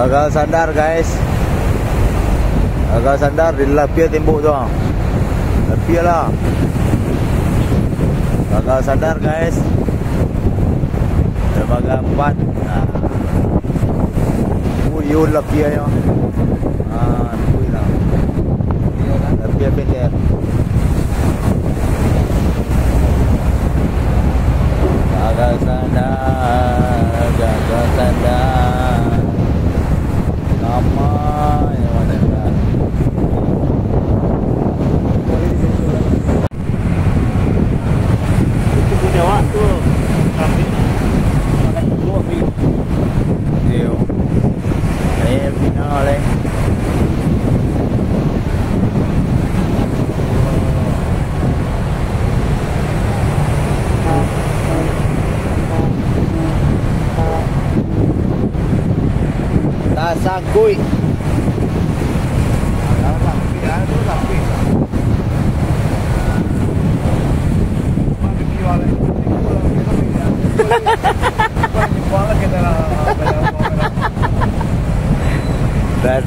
Gagal sandar guys. Gagal sandar di lapia tembok tu. Lapia lah. Gagal sandar guys. Dermaga 4. Nah. Yun lapia yo. Nungguin lah. Lapia pendek. Gagal sandar, gagal sandar. Lama yang mana dah. Itu punya waktu. Tapi pakai dulu api. Dia. Final eh. Sangkui.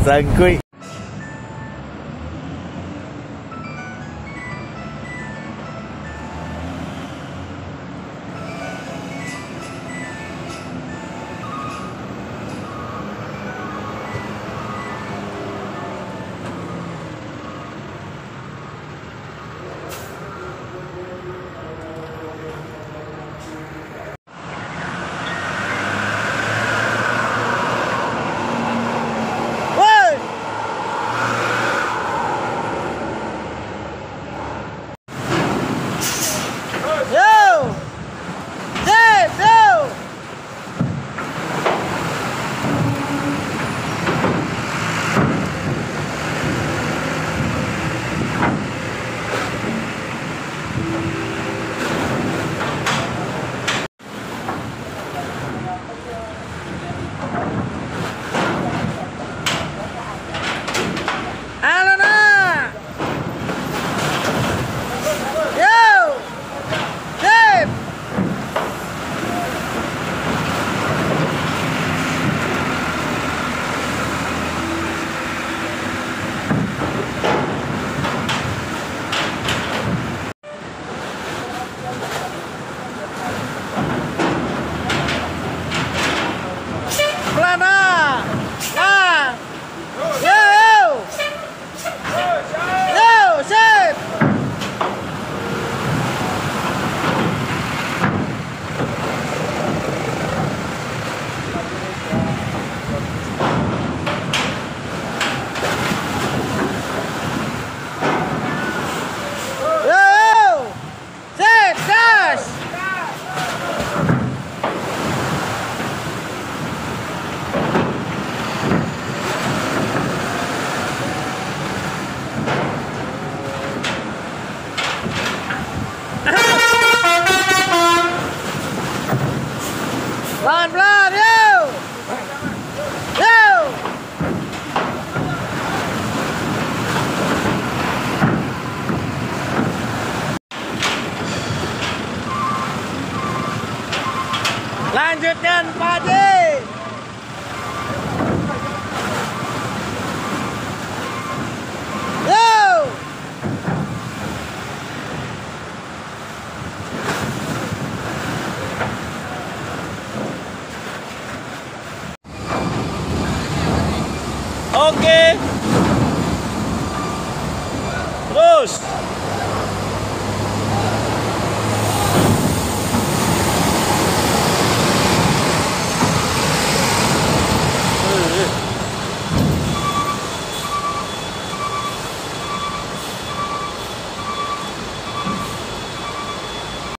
Sangkui. Pelan-pelan, yo! Yo! Lanjutkan, Pak Haji! Oke. Terus.